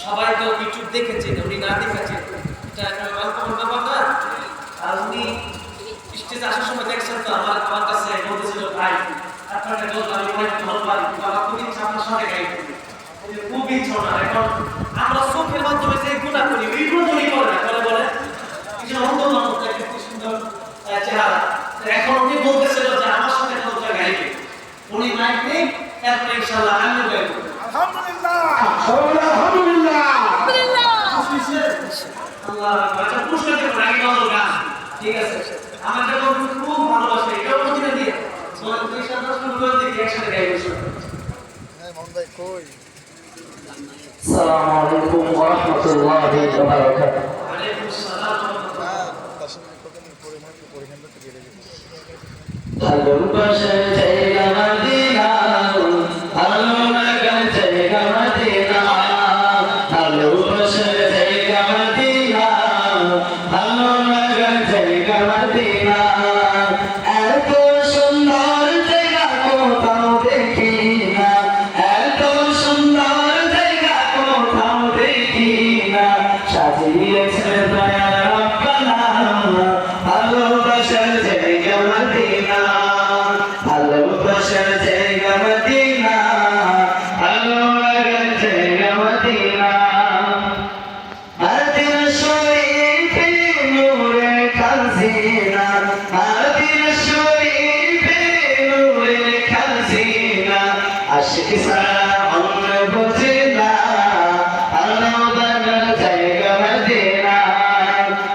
সবাই তো ইউটিউব দেখেছেন, উনি না দেখেছেন এটা একটা অল্প ব্যাপার না। আর উনি স্টেজে আসার সময় দেখছেন তো আমার কাছে বলতেছিল, ভাই আপনার একটা গল্প আমি অনেক ভালো পারি, আমার খুব ইচ্ছা আপনার সাথে গাইতে, খুব ইচ্ছা না। এখন আমরা চোখের মাধ্যমে যে গুণা করি ওই গুণ উনি করে না, করে বলে কিছু অন্ধ মানুষ দেখে কি সুন্দর চেহারা। এখন উনি বলতেছিল যে আমার সাথে গল্পটা গাইবে, উনি মাইক নেই, এরপরে ইনশাআল্লাহ আমি গাইব। আলহামদুলিল্লাহ আলহামদুলিল্লাহ আল্লাহ আচ্ছা পুরস্কার দেব রাগি বাবু গান, ঠিক আছে? আমার যখন খুব ভালোবাসে এটাও প্রতিদিন দিয়ে বলেন তুই সাথে শুরু করে দিই একসাথে গাইব। হ্যাঁ মন ভাই কই। আসসালামু আলাইকুম ওয়া রাহমাতুল্লাহি ওয়া বারাকাতুহু। ওয়ালাইকুম আসসালাম। ভালোবাসা জায়গা মদিনা, ভালো লাগা জায়গা মদিনা, ভালোবাসা জায়গা মদিনা, ভালো লাগা জায়গা মদিনা। এত সুন্দর জায়গা কোথাও দেখি না, এত সুন্দর জায়গা কোথাও দেখি না, সাজিয়েছে দয়ার রব্বানা ভালোবাসার জায়গা মদিনা, ভালোবাসার জায়গা মদিনা, ভালো লাগার জায়গা মদিনা। মদিনা শরীফে নূরে খাজিনা, মদিনা শরীফে নূরে খাজিনা, আশিক সারা অন্য বোঝে না, ভালো লাগার জায়গা মদিনা,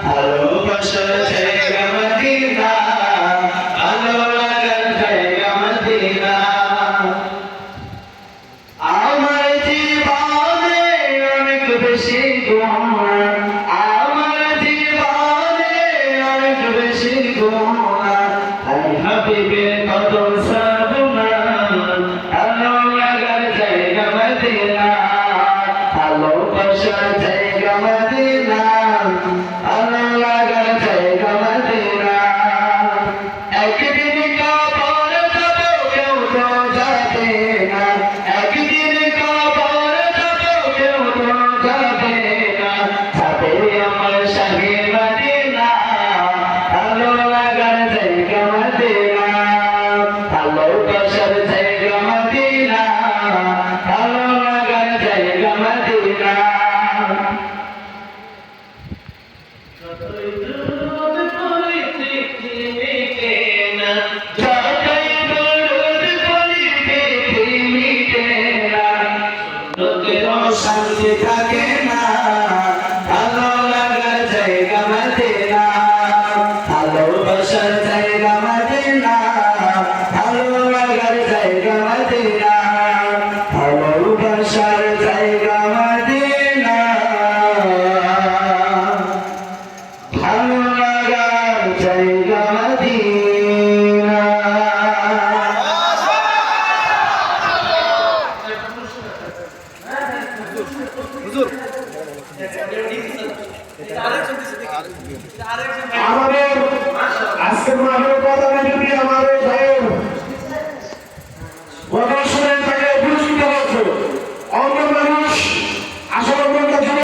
ভালোবাসার জায়গা মদিনা, ভালো লাগার জায়গা মদিনা। আমার জীবনে অনেক বেশি গুনাহ, আমার জীবনে অনেক বেশি গুনাহ, আই হাবিবের কদম সাধনা, ভালো লাগার জায়গা মদিনা, ভালোবাসার জায়গা মদিনা, ভালো লাগার জায়গা মদিনা। একদিন কবর যাব কেউ তো যাবে না, একদিন কবর যাব কেউ তো যাবে না, যাবে আমার শাহে মদিনা, ভালো লাগার জায়গা মদিনা, ভালোবাসার জায়গা মদিনা, ভালো লাগার জায়গা মদিনা। যতই দরুদ পড়ি চিঠি মিটে না, যতই দরুদ পড়ি চিঠি মিটে না, লোকেরও শান্তি থাকে না, ভালো লাগার জায়গা মদিনা, ভালোবাসার জায়গা মদিনা, ভালো লাগার জায়গা মদিনা, ভালোবাসার জায়গা মদিনা, ভালো লাগার জায়গা মদিনা। হুজুর আরেকজন দিছে দেখি, আরেকজন ভাই আমাদের আজকের মাহফিলের প্রধান অতিথি আমাদের সাহেব